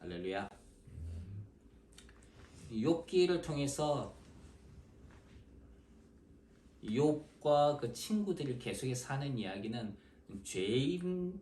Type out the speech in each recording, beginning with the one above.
할렐루야. 욥기를 통해서 욥과 그 친구들이 계속해서 사는 이야기는 죄를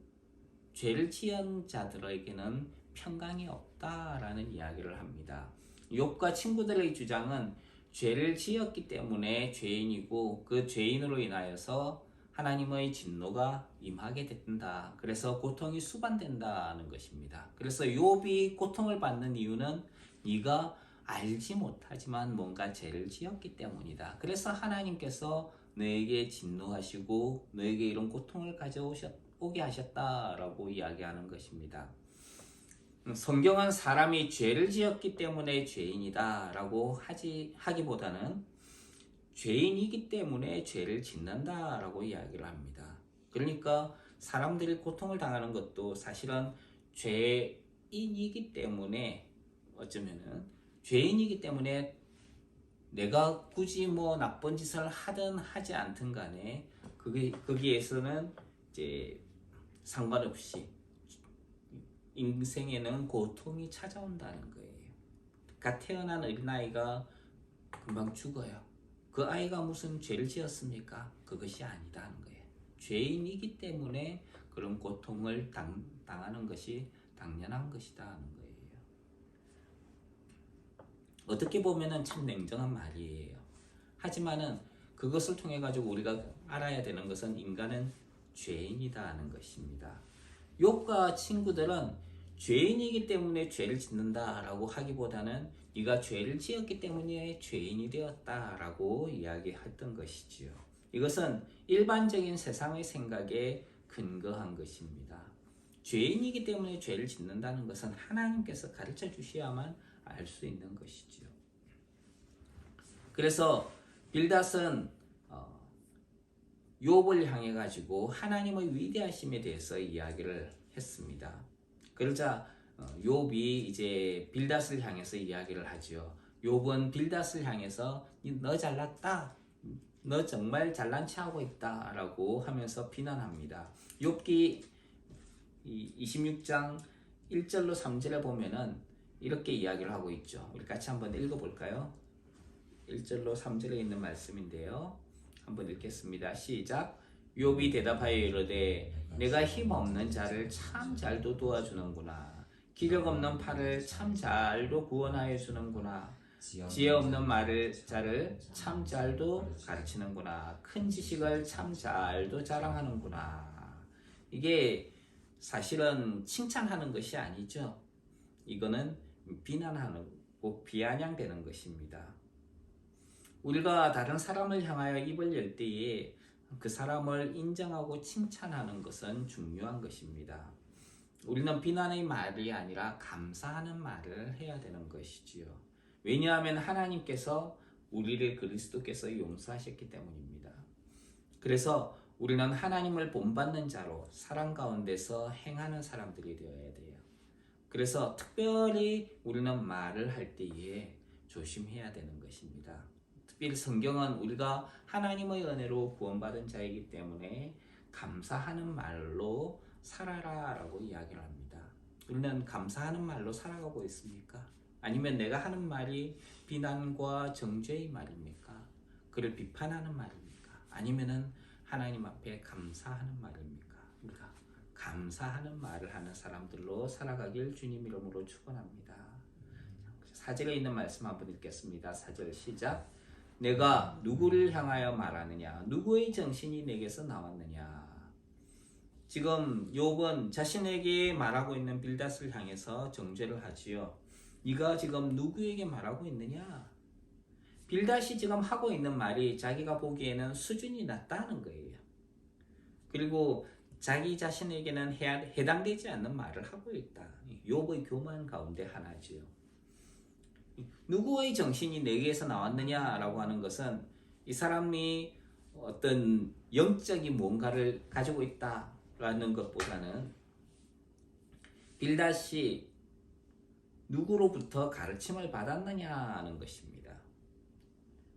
지은 자들에게는 평강이 없다라는 이야기를 합니다. 욥과 친구들의 주장은 죄를 지었기 때문에 죄인이고 그 죄인으로 인하여서 하나님의 진노가 임하게 된다. 그래서 고통이 수반된다는 것입니다. 그래서 욥이 고통을 받는 이유는 네가 알지 못하지만 뭔가 죄를 지었기 때문이다. 그래서 하나님께서 너에게 진노하시고 너에게 이런 고통을 가져오게 하셨다라고 이야기하는 것입니다. 성경은 사람이 죄를 지었기 때문에 죄인이다 라고 하기보다는 죄인이기 때문에 죄를 짓는다 라고 이야기를 합니다. 그러니까 사람들이 고통을 당하는 것도 사실은 죄인이기 때문에 어쩌면은 죄인이기 때문에 내가 굳이 뭐 나쁜 짓을 하든 하지 않든 간에 거기에서는 이제 상관없이 인생에는 고통이 찾아온다는 거예요. 태어난 어린아이가 금방 죽어요. 그 아이가 무슨 죄를 지었습니까? 그것이 아니다는 거예요. 죄인이기 때문에 그런 고통을 당하는 것이 당연한 것이다 하는 거예요. 어떻게 보면은 참 냉정한 말이에요. 하지만은 그것을 통해 가지고 우리가 알아야 되는 것은 인간은 죄인이다 하는 것입니다. 욥과 친구들은 죄인이기 때문에 죄를 짓는다라고 하기보다는 네가 죄를 지었기 때문에 죄인이 되었다라고 이야기했던 것이지요. 이것은 일반적인 세상의 생각에 근거한 것입니다. 죄인이기 때문에 죄를 짓는다는 것은 하나님께서 가르쳐 주셔야만 알 수 있는 것이지요. 그래서 빌닷은 욥을 향해 가지고 하나님의 위대하심에 대해서 이야기를 했습니다. 그러자 욥이 이제 빌닷을 향해서 이야기를 하죠. 욥은 빌닷을 향해서 너 잘났다, 너 정말 잘난 체하고 있다라고 하면서 비난합니다. 욥기 26장 1절로 3절에 보면은 이렇게 이야기를 하고 있죠. 우리 같이 한번 읽어볼까요? 1절로 3절에 있는 말씀인데요. 한번 읽겠습니다. 시작. 욥이 대답하여 이르되 내가 힘없는 자를 참 잘도 도와주는구나. 기력 없는 팔을 참 잘도 구원하여 주는구나. 지혜 없는 자를 참 잘도 가르치는구나. 큰 지식을 참 잘도 자랑하는구나. 이게 사실은 칭찬하는 것이 아니죠. 이거는 비난하고 비아냥되는 것입니다. 우리가 다른 사람을 향하여 입을 열 때에 그 사람을 인정하고 칭찬하는 것은 중요한 것입니다. 우리는 비난의 말이 아니라 감사하는 말을 해야 되는 것이지요. 왜냐하면 하나님께서 우리를 그리스도께서 용서하셨기 때문입니다. 그래서 우리는 하나님을 본받는 자로 사랑 가운데서 행하는 사람들이 되어야 돼요. 그래서 특별히 우리는 말을 할 때에 조심해야 되는 것입니다. 특별히 성경은 우리가 하나님의 은혜로 구원받은 자이기 때문에 감사하는 말로 살아라 라고 이야기를 합니다. 우리는 감사하는 말로 살아가고 있습니까? 아니면 내가 하는 말이 비난과 정죄의 말입니까? 그를 비판하는 말입니까? 아니면은 하나님 앞에 감사하는 말입니까? 우리가 감사하는 말을 하는 사람들로 살아가길 주님 이름으로 축원합니다. 4절에 있는 말씀 한번 읽겠습니다. 4절 시작. 내가 누구를 향하여 말하느냐? 누구의 정신이 내게서 나왔느냐? 지금 욥은 자신에게 말하고 있는 빌닷을 향해서 정죄를 하지요. 네가 지금 누구에게 말하고 있느냐? 빌닷이 지금 하고 있는 말이 자기가 보기에는 수준이 낮다는 거예요. 그리고 자기 자신에게는 해당되지 않는 말을 하고 있다. 욥의 교만 가운데 하나지요. 누구의 정신이 내게서 나왔느냐라고 하는 것은 이 사람이 어떤 영적인 뭔가를 가지고 있다라는 것보다는 빌닷이 누구로부터 가르침을 받았느냐는 것입니다.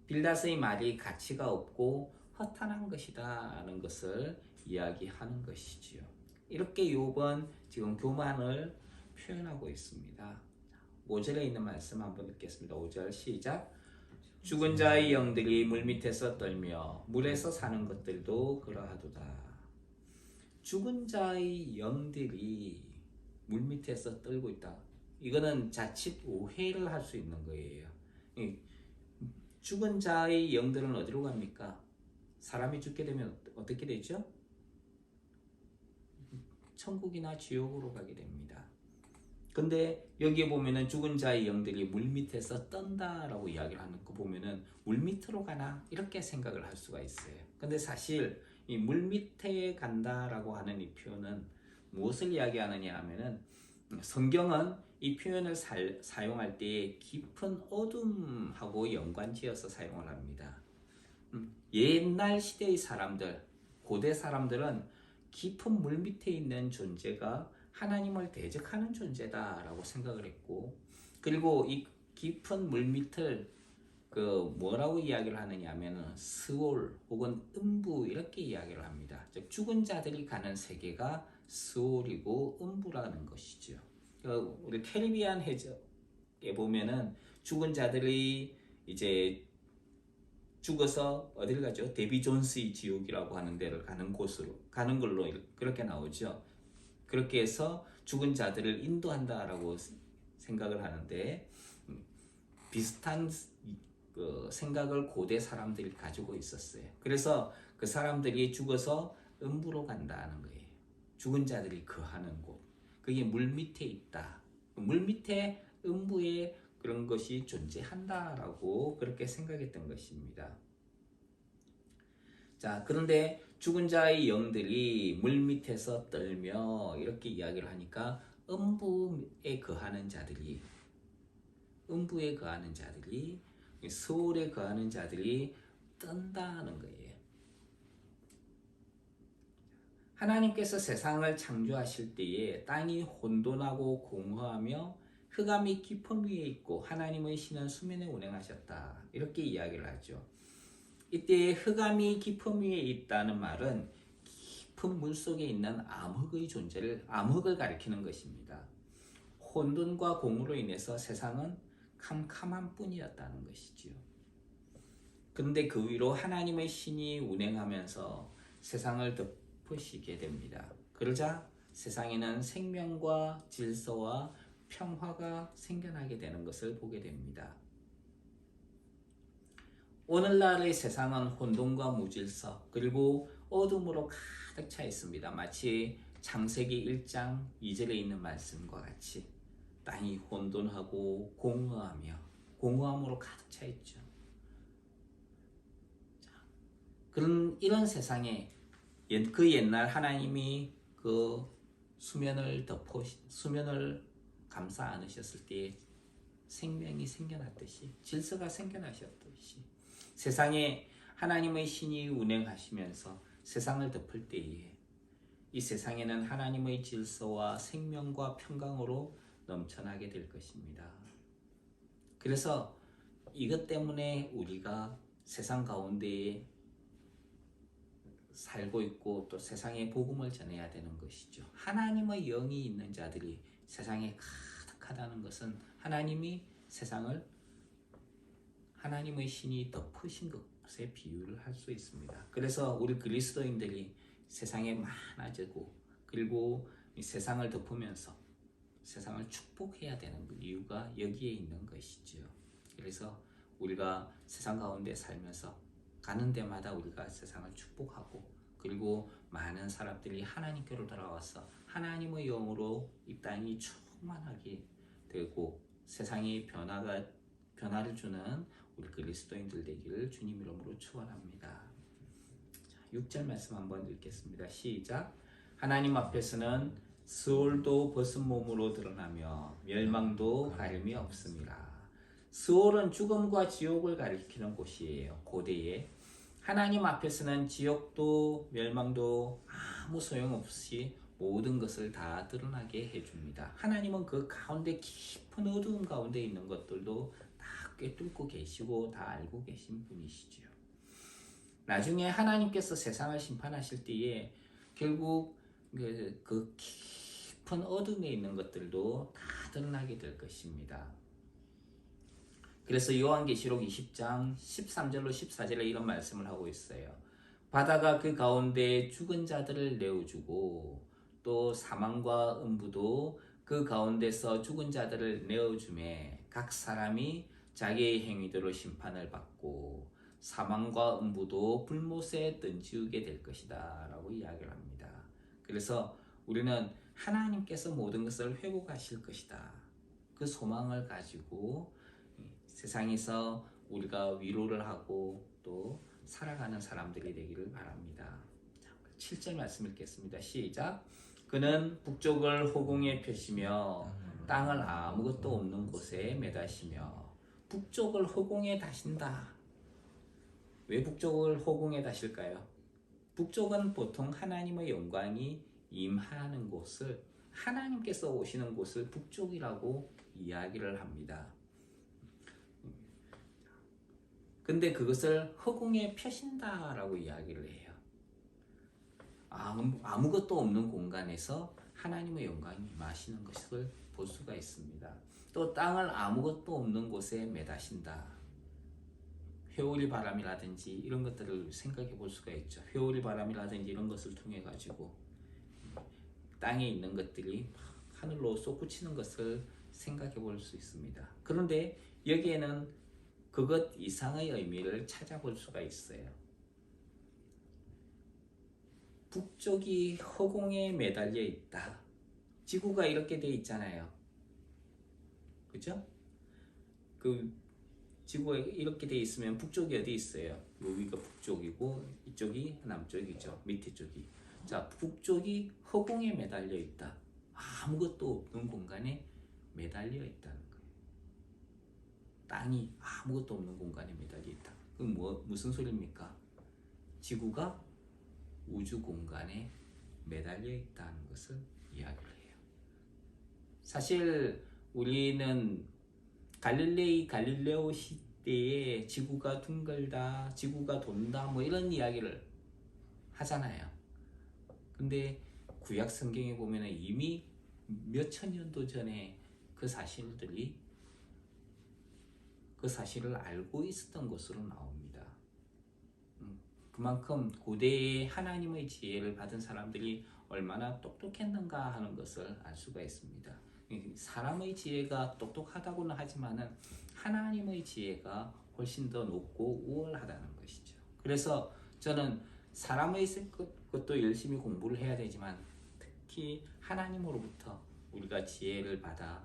빌닷의 말이 가치가 없고 허탄한 것이다라는 것을 이야기하는 것이지요. 이렇게 욥은 지금 교만을 표현하고 있습니다. 5절에 있는 말씀 한번 읽겠습니다. 5절 시작. 죽은 자의 영들이 물밑에서 떨며 물에서 사는 것들도 그러하도다. 죽은 자의 영들이 물밑에서 떨고 있다. 이거는 자칫 오해를 할 수 있는 거예요. 죽은 자의 영들은 어디로 갑니까? 사람이 죽게 되면 어떻게 되죠? 천국이나 지옥으로 가게 됩니다. 근데 여기에 보면은 죽은 자의 영들이 물밑에서 떤다라고 이야기를 하는 거 보면은 물밑으로 가나 이렇게 생각을 할 수가 있어요. 근데 사실 이 물밑에 간다라고 하는 이 표현은 무엇을 이야기하느냐 하면은 성경은 이 표현을 사용할 때 깊은 어둠하고 연관지어서 사용을 합니다. 옛날 시대의 사람들, 고대 사람들은 깊은 물 밑에 있는 존재가 하나님을 대적하는 존재다라고 생각을 했고, 그리고 이 깊은 물 밑을 뭐라고 이야기를 하느냐 하면은 스올 혹은 음부 이렇게 이야기를 합니다. 즉 죽은 자들이 가는 세계가 스올이고 음부라는 것이죠. 우리 캐리비안 해적에 보면은 죽은 자들이 이제 죽어서 어디를 가죠? 데비 존스의 지옥이라고 하는 데를 가는 곳으로 가는 걸로 그렇게 나오죠. 그렇게 해서 죽은 자들을 인도한다라고 생각을 하는데 비슷한 생각을 고대 사람들이 가지고 있었어요. 그래서 그 사람들이 죽어서 음부로 간다는 거예요. 죽은 자들이 거하는 곳. 그게 물 밑에 있다. 물 밑에 음부에 그런 것이 존재한다라고 그렇게 생각했던 것입니다. 자, 그런데 죽은 자의 영들이 물 밑에서 떨며 이렇게 이야기를 하니까 음부에 거하는 자들이 서울에 거하는 자들이 뜬다는 거예요. 하나님께서 세상을 창조하실 때에 땅이 혼돈하고 공허하며 흑암이 깊음 위에 있고 하나님의 신은 수면에 운행하셨다. 이렇게 이야기를 하죠. 이때 흑암이 깊음 위에 있다는 말은 깊은 물 속에 있는 암흑을 가리키는 것입니다. 혼돈과 공으로 인해서 세상은 캄캄한 뿐이었다는 것이지요. 그런데 그 위로 하나님의 신이 운행하면서 세상을 덮으시게 됩니다. 그러자 세상에는 생명과 질서와 평화가 생겨나게 되는 것을 보게 됩니다. 오늘날의 세상은 혼돈과 무질서 그리고 어둠으로 가득 차 있습니다. 마치 창세기 1장 2절에 있는 말씀과 같이 땅이 혼돈하고 공허함으로 가득 차 있죠. 이런 세상에 그 옛날 하나님이 그 수면을 감싸 안으셨을 때 생명이 생겨났듯이 질서가 생겨나셨듯이 세상에 하나님의 신이 운행하시면서 세상을 덮을 때에 이 세상에는 하나님의 질서와 생명과 평강으로 넘쳐나게 될 것입니다. 그래서 이것 때문에 우리가 세상 가운데에 살고 있고 또 세상에 복음을 전해야 되는 것이죠. 하나님의 영이 있는 자들이 세상에 가득하다는 것은 하나님이 세상을 하나님의 신이 덮으신 것에 비유를 할 수 있습니다. 그래서 우리 그리스도인들이 세상에 많아지고 그리고 이 세상을 덮으면서 세상을 축복해야 되는 이유가 여기에 있는 것이죠. 그래서 우리가 세상 가운데 살면서 가는 데마다 우리가 세상을 축복하고 그리고 많은 사람들이 하나님께로 돌아와서 하나님의 영으로 이 땅이 충만하게 되고 세상이 변화를 주는 우리 그리스도인들 되기를 주님 이름으로 축원합니다. 6절 말씀 한번 읽겠습니다. 시작. 하나님 앞에서는 스올도 벗은 몸으로 드러나며 멸망도 가림이 없습니다. 스올은 죽음과 지옥을 가리키는 곳이에요. 고대에 하나님 앞에서는 지옥도 멸망도 아무 소용없이 모든 것을 다 드러나게 해줍니다. 하나님은 그 가운데 깊은 어두움 가운데 있는 것들도 다 꿰뚫고 계시고 다 알고 계신 분이시죠. 나중에 하나님께서 세상을 심판하실 때에 결국 그 깊은 어둠에 있는 것들도 다 드러나게 될 것입니다. 그래서 요한계시록 20장 13절로 14절에 이런 말씀을 하고 있어요. 바다가 그 가운데 죽은 자들을 내어주고 또 사망과 음부도 그 가운데서 죽은 자들을 내어주매 각 사람이 자기의 행위대로 심판을 받고 사망과 음부도 불못에 던지우게 될 것이다 라고 이야기를 합니다. 그래서 우리는 하나님께서 모든 것을 회복하실 것이다, 그 소망을 가지고 세상에서 우리가 위로를 하고 또 살아가는 사람들이 되기를 바랍니다. 7절 말씀 읽겠습니다. 시작. 그는 북쪽을 허공에 펴시며 땅을 아무것도 없는 곳에 매다시며. 북쪽을 허공에 다신다. 왜 북쪽을 허공에 다실까요? 북쪽은 보통 하나님의 영광이 임하는 곳을, 하나님께서 오시는 곳을 북쪽이라고 이야기를 합니다. 근데 그것을 허공에 펴신다라고 이야기를 해요. 아무것도 없는 공간에서 하나님의 영광이 임하시는 것을 볼 수가 있습니다. 또 땅을 아무것도 없는 곳에 매다신다. 회오리 바람이라든지 이런 것들을 생각해 볼 수가 있죠. 회오리 바람이라든지 이런 것을 통해 가지고 땅에 있는 것들이 하늘로 솟구치는 것을 생각해 볼 수 있습니다. 그런데 여기에는 그것 이상의 의미를 찾아볼 수가 있어요. 북쪽이 허공에 매달려 있다. 지구가 이렇게 돼 있잖아요. 그죠? 그 지구가 이렇게 돼 있으면 북쪽이 어디 있어요? 여기가 북쪽이고 이쪽이 남쪽이죠. 밑에 쪽이. 자, 북쪽이 허공에 매달려 있다. 아무것도 없는 공간에 매달려 있다는 거예요. 땅이 아무것도 없는 공간에 매달려 있다. 그럼 무슨 소리입니까? 지구가 우주 공간에 매달려 있다는 것을 이야기를 해요. 사실 우리는 갈릴레오 시대에 지구가 둥글다, 지구가 돈다, 뭐 이런 이야기를 하잖아요. 근데 구약 성경에 보면 이미 몇천 년도 전에 그 사실을 알고 있었던 것으로 나옵니다. 그만큼 고대의 하나님의 지혜를 받은 사람들이 얼마나 똑똑했는가 하는 것을 알 수가 있습니다. 사람의 지혜가 똑똑하다고는 하지만은 하나님의 지혜가 훨씬 더 높고 우월하다는 것이죠. 그래서 저는 사람의 것도 열심히 공부를 해야 되지만 특히 하나님으로부터 우리가 지혜를 받아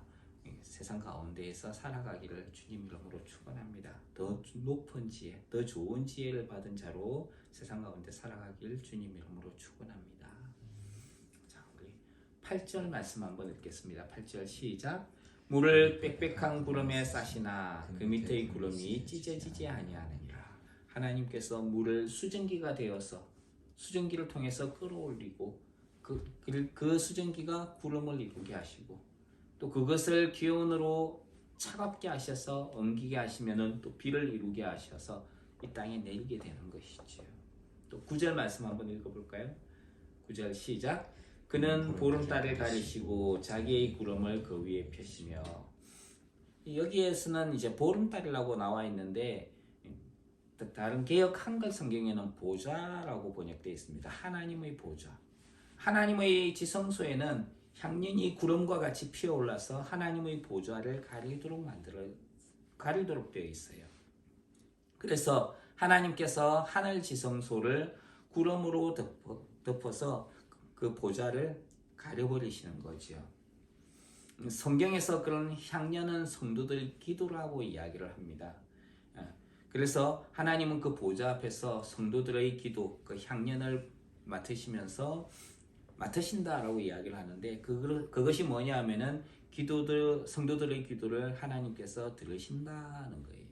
세상 가운데에서 살아가기를 주님 이름으로 축원합니다. 더 높은 지혜, 더 좋은 지혜를 받은 자로 세상 가운데 살아가기를 주님 이름으로 축원합니다. 자, 우리 8절 말씀 한번 읽겠습니다. 8절 시작. 물을 빽빽한 구름에 싸시나 그 밑의 구름이 찢어지지 아니하느니라. 하나님께서 물을 수증기가 되어서 수증기를 통해서 끌어올리고 그 수증기가 구름을 이루게 하시고 또 그것을 기온으로 차갑게 하셔서 엉기게 하시면은 또 비를 이루게 하셔서 이 땅에 내리게 되는 것이죠. 또 9절 말씀 한번 읽어볼까요? 9절 시작. 그는 보름달을 가리시고 자기의 구름을 그 위에 펴시며. 여기에서는 이제 보름달이라고 나와 있는데 다른 개역 한글 성경에는 보좌라고 번역되어 있습니다. 하나님의 보좌. 하나님의 지성소에는 향년이 구름과 같이 피어올라서 하나님의 보좌를 가리도록 되어 있어요. 그래서 하나님께서 하늘 지성소를 구름으로 덮어서 그 보좌를 가려버리시는 거죠. 성경에서 그런 향년은 성도들 기도라고 이야기를 합니다. 그래서 하나님은 그 보좌 앞에서 성도들의 기도, 그 향년을 맡으신다라고 이야기를 하는데 그것이 뭐냐 하면은 성도들의 기도를 하나님께서 들으신다는 거예요.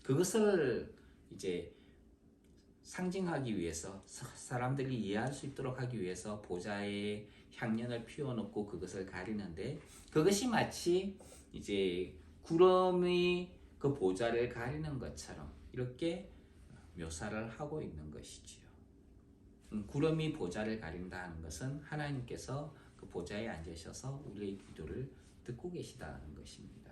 그것을 이제 상징하기 위해서 사람들이 이해할 수 있도록 하기 위해서 보좌에 향년을 피워놓고 그것을 가리는데 그것이 마치 이제 구름이 그 보좌를 가리는 것처럼 이렇게 묘사를 하고 있는 것이지요. 구름이 보좌를 가린다는 것은 하나님께서 그 보좌에 앉으셔서 우리의 기도를 듣고 계시다는 것입니다.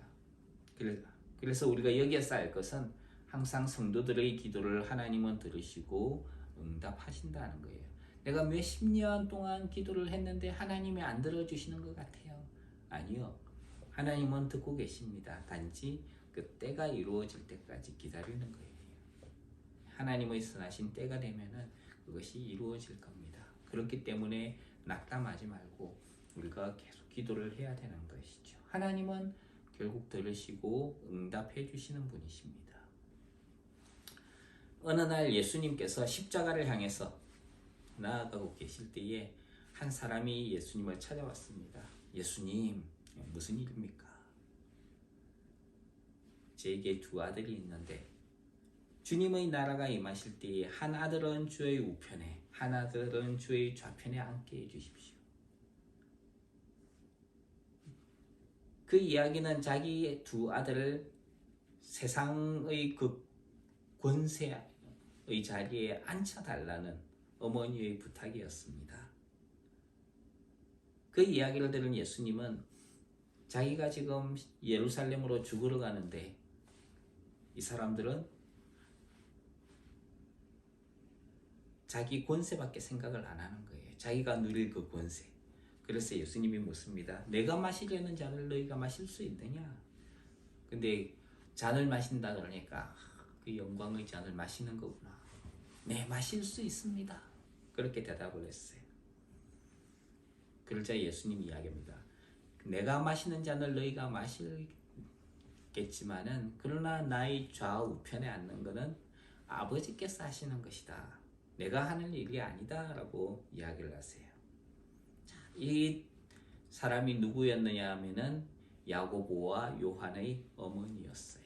그래서 우리가 여기에서 알 것은 항상 성도들의 기도를 하나님은 들으시고 응답하신다는 거예요. 내가 몇십 년 동안 기도를 했는데 하나님이 안 들어주시는 것 같아요. 아니요. 하나님은 듣고 계십니다. 단지 그 때가 이루어질 때까지 기다리는 거예요. 하나님의 선하신 때가 되면은 그것이 이루어질 겁니다. 그렇기 때문에 낙담하지 말고 우리가 계속 기도를 해야 되는 것이죠. 하나님은 결국 들으시고 응답해 주시는 분이십니다. 어느 날 예수님께서 십자가를 향해서 나아가고 계실 때에 한 사람이 예수님을 찾아왔습니다. 예수님, 무슨 일입니까? 제게 두 아들이 있는데 주님의 나라가 임하실 때에 한 아들은 주의 우편에, 한 아들은 주의 좌편에 앉게 해주십시오. 그 이야기는 자기의 두 아들을 세상의 그 권세의 자리에 앉혀달라는 어머니의 부탁이었습니다. 그 이야기를 들은 예수님은 자기가 지금 예루살렘으로 죽으러 가는데 이 사람들은 자기 권세밖에 생각을 안 하는 거예요. 자기가 누릴 그 권세. 그래서 예수님이 묻습니다. 내가 마시려는 잔을 너희가 마실 수 있느냐? 근데 잔을 마신다 그러니까 그 영광의 잔을 마시는 거구나. 네, 마실 수 있습니다. 그렇게 대답을 했어요. 그러자 예수님이 이야기합니다. 내가 마시는 잔을 너희가 마시겠지만은 그러나 나의 좌우편에 앉는 것은 아버지께서 하시는 것이다. 내가 하는 일이 아니다 라고 이야기를 하세요. 자, 이 사람이 누구였느냐 하면은 야고보와 요한의 어머니였어요.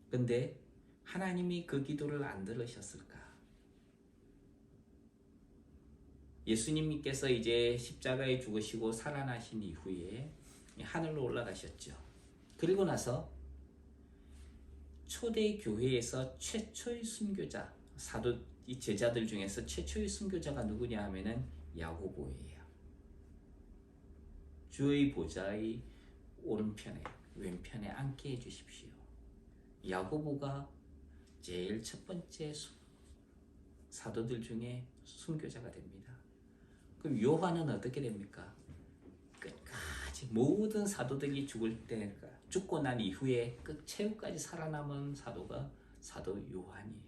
근데 하나님이 그 기도를 안 들으셨을까? 예수님께서 이제 십자가에 죽으시고 살아나신 이후에 하늘로 올라가셨죠. 그리고 나서 초대 교회에서 최초의 순교자, 사도 이 제자들 중에서 최초의 순교자가 누구냐 하면은 야고보예요. 주의 보좌의 오른편에 왼편에 앉게 해주십시오. 야고보가 제일 첫 번째 사도들 중에 순교자가 됩니다. 그럼 요한은 어떻게 됩니까? 끝까지 모든 사도들이 죽고 난 이후에 최후까지 살아남은 사도가 사도 요한이에요.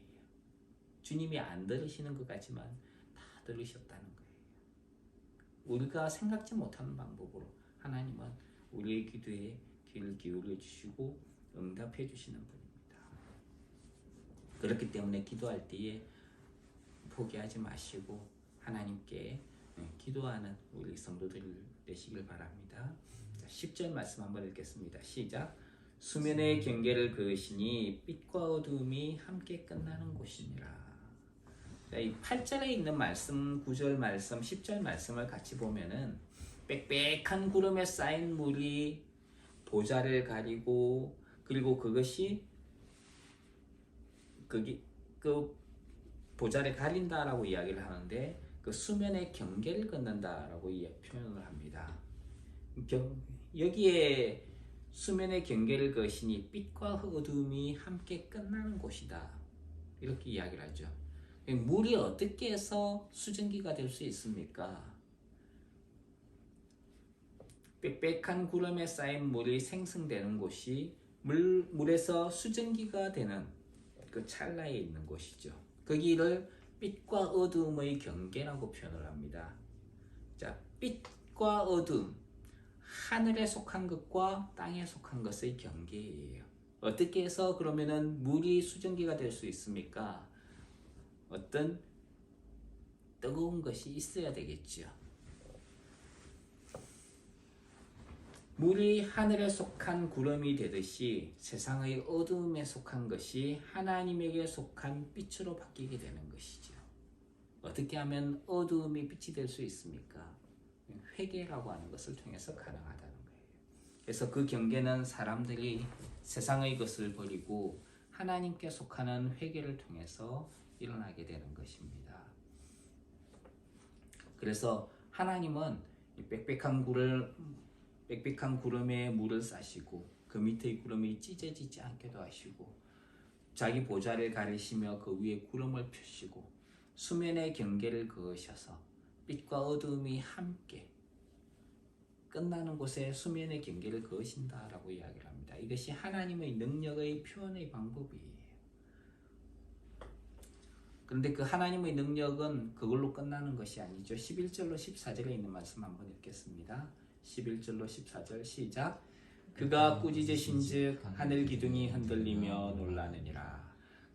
주님이 안 들으시는 것 같지만 다 들으셨다는 거예요. 우리가 생각지 못하는 방법으로 하나님은 우리의 기도에 귀를 기울여 주시고 응답해 주시는 분입니다. 그렇기 때문에 기도할 때에 포기하지 마시고 하나님께 기도하는 우리 성도들 되시길 바랍니다. 10절 말씀 한번 읽겠습니다. 시작. 수면의 경계를 그으시니 빛과 어둠이 함께 끝나는 곳이니라. 자, 이 8절에 있는 말씀, 9절 말씀, 10절 말씀을 같이 보면은 빽빽한 구름에 쌓인 물이 보좌를 가리고 그리고 그것이 그 보좌를 가린다라고 이야기를 하는데 그 수면의 경계를 걷는다라고 표현을 합니다. 여기에 수면의 경계를 그으시니 빛과 어둠이 함께 끝나는 곳이다. 이렇게 이야기를 하죠. 물이 어떻게 해서 수증기가 될 수 있습니까? 빽빽한 구름에 쌓인 물이 생성되는 곳이 물에서 수증기가 되는 그 찰나에 있는 곳이죠. 거기를 빛과 어둠의 경계라고 표현을 합니다. 자, 빛과 어둠, 하늘에 속한 것과 땅에 속한 것의 경계예요. 어떻게 해서 그러면은 물이 수증기가 될 수 있습니까? 어떤 뜨거운 것이 있어야 되겠죠. 물이 하늘에 속한 구름이 되듯이 세상의 어둠에 속한 것이 하나님에게 속한 빛으로 바뀌게 되는 것이죠. 어떻게 하면 어둠이 빛이 될 수 있습니까? 회개라고 하는 것을 통해서 가능하다는 거예요. 그래서 그 경계는 사람들이 세상의 것을 버리고 하나님께 속하는 회개를 통해서 일어나게 되는 것입니다. 그래서 하나님은 이 빽빽한 구름에 물을 싸시고 그 밑의 구름이 찢어지지 않게도 하시고 자기 보좌를 가리시며 그 위에 구름을 펴시고 수면의 경계를 그으셔서 빛과 어두움이 함께 끝나는 곳에 수면의 경계를 그으신다라고 이야기를 합니다. 이것이 하나님의 능력의 표현의 방법이에요. 그런데 그 하나님의 능력은 그걸로 끝나는 것이 아니죠. 11절로 14절에 있는 말씀 한번 읽겠습니다. 11절로 14절 시작. 그가 꾸짖으신즉 하늘 기둥이 흔들리며 놀라느니라.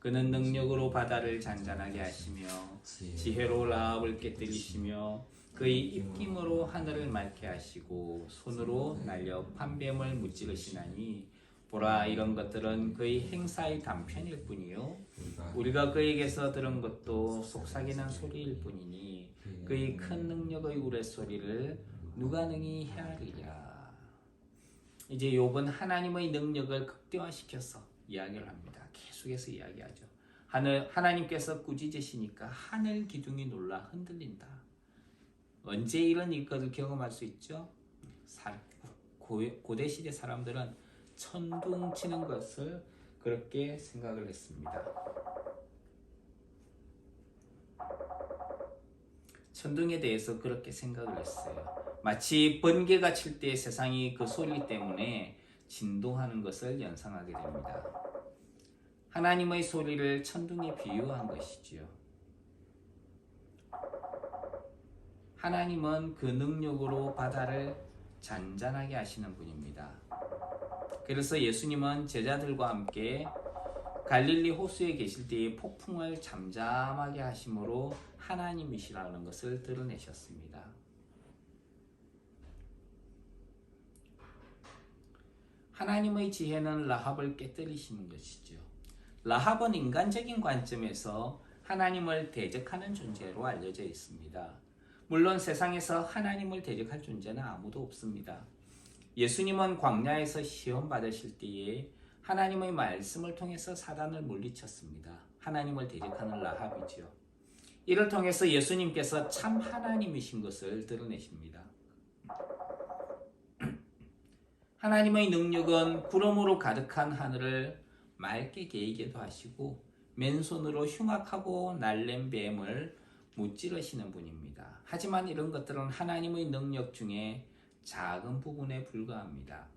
그는 능력으로 바다를 잔잔하게 하시며 지혜로 라합을 깨뜨리시며 그의 입김으로 하늘을 맑게 하시고 손으로 날려 판뱀을 무찌르시나니 보라, 이런 것들은 그의 행사의 단편일 뿐이요 우리가 그에게서 들은 것도 속삭이는 소리일 뿐이니 그의 큰 능력의 우레소리를 누가 능히 헤아리랴. 이제 욥은 하나님의 능력을 극대화시켜서 이야기를 합니다. 계속해서 이야기하죠. 하나님께서 꾸짖으시니까 하늘 기둥이 놀라 흔들린다. 언제 이런 일거를 경험할 수 있죠? 고대 시대 사람들은 천둥 치는 것을 그렇게 생각을 했습니다. 천둥에 대해서 그렇게 생각을 했어요. 마치 번개가 칠 때 세상이 그 소리 때문에 진동하는 것을 연상하게 됩니다. 하나님의 소리를 천둥에 비유한 것이지요. 하나님은 그 능력으로 바다를 잔잔하게 하시는 분입니다. 그래서 예수님은 제자들과 함께 갈릴리 호수에 계실 때에 폭풍을 잠잠하게 하심으로 하나님이시라는 것을 드러내셨습니다. 하나님의 지혜는 라합을 깨뜨리시는 것이죠. 라합은 인간적인 관점에서 하나님을 대적하는 존재로 알려져 있습니다. 물론 세상에서 하나님을 대적할 존재는 아무도 없습니다. 예수님은 광야에서 시험 받으실 때에 하나님의 말씀을 통해서 사단을 물리쳤습니다. 하나님을 대적하는 라합이죠. 이를 통해서 예수님께서 참 하나님이신 것을 드러내십니다. 하나님의 능력은 구름으로 가득한 하늘을 맑게 개이기도 하시고 맨손으로 흉악하고 날랜 뱀을 무찌르시는 분입니다. 하지만 이런 것들은 하나님의 능력 중에 작은 부분에 불과합니다.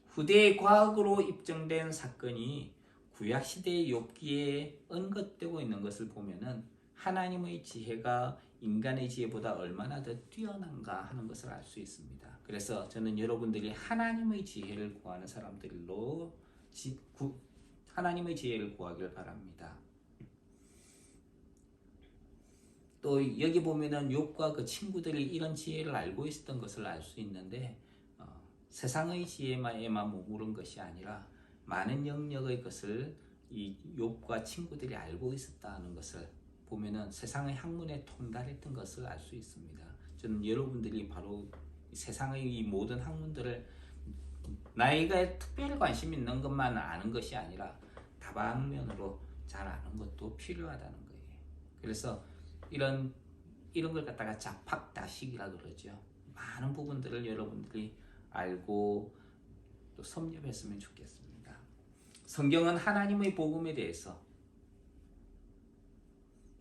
후대의 과학으로 입증된 사건이 구약시대의 욥기에 언급되고 있는 것을 보면은 하나님의 지혜가 인간의 지혜보다 얼마나 더 뛰어난가 하는 것을 알 수 있습니다. 그래서 저는 여러분들이 하나님의 지혜를 구하는 사람들로 하나님의 지혜를 구하길 바랍니다. 또 여기 보면은 욥과 그 친구들이 이런 지혜를 알고 있었던 것을 알 수 있는데 세상의 지혜에만 머무른 것이 아니라 많은 영역의 것을 이 욥과 친구들이 알고 있었다는 것을 보면은 세상의 학문에 통달했던 것을 알 수 있습니다. 저는 여러분들이 바로 세상의 이 모든 학문들을 나이가 특별히 관심 있는 것만 아는 것이 아니라 다방면으로 잘 아는 것도 필요하다는 거예요. 그래서 이런 걸 갖다가 자팍다식이라 그러죠. 많은 부분들을 여러분들이 알고 또 섭렵했으면 좋겠습니다. 성경은 하나님의 복음에 대해서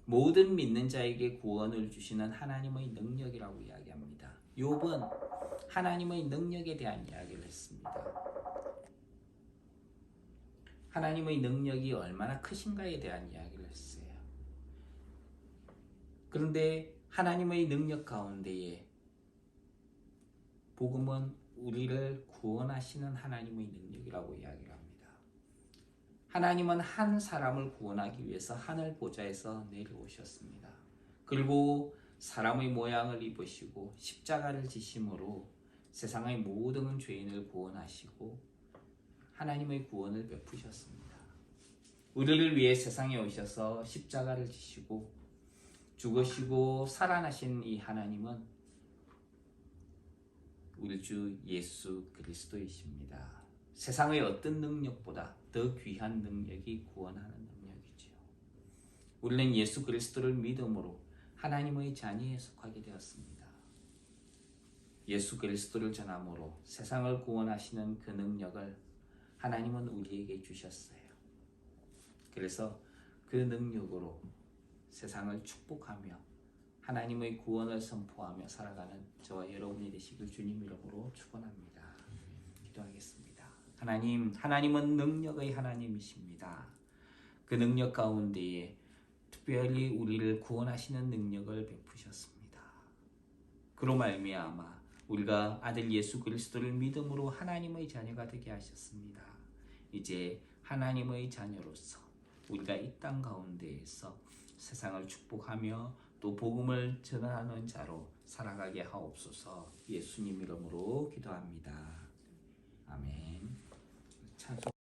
모든 믿는 자에게 구원을 주시는 하나님의 능력이라고 이야기합니다. 욥은 하나님의 능력에 대한 이야기를 했습니다. 하나님의 능력이 얼마나 크신가에 대한 이야기를 했어요. 그런데 하나님의 능력 가운데에 복음은 우리를 구원하시는 하나님의 능력이라고 이야기를 합니다. 하나님은 한 사람을 구원하기 위해서 하늘 보좌에서 내려오셨습니다. 그리고 사람의 모양을 입으시고 십자가를 지심으로 세상의 모든 죄인을 구원하시고 하나님의 구원을 베푸셨습니다. 우리를 위해 세상에 오셔서 십자가를 지시고 죽으시고 살아나신 이 하나님은 우리 주 예수 그리스도이십니다. 세상의 어떤 능력보다 더 귀한 능력이 구원하는 능력이지요. 우리는 예수 그리스도를 믿음으로 하나님의 자녀에 속하게 되었습니다. 예수 그리스도를 전함으로 세상을 구원하시는 그 능력을 하나님은 우리에게 주셨어요. 그래서 그 능력으로 세상을 축복하며 하나님의 구원을 선포하며 살아가는 저와 여러분이 되시길 주님 이름으로 축원합니다. 기도하겠습니다. 하나님은 능력의 하나님이십니다. 그 능력 가운데에 특별히 우리를 구원하시는 능력을 베푸셨습니다. 그로 말미암아 우리가 아들 예수 그리스도를 믿음으로 하나님의 자녀가 되게 하셨습니다. 이제 하나님의 자녀로서 우리가 이 땅 가운데에서 세상을 축복하며 또 복음을 전하는 자로 살아가게 하옵소서. 예수님 이름으로 기도합니다. 아멘. 찬송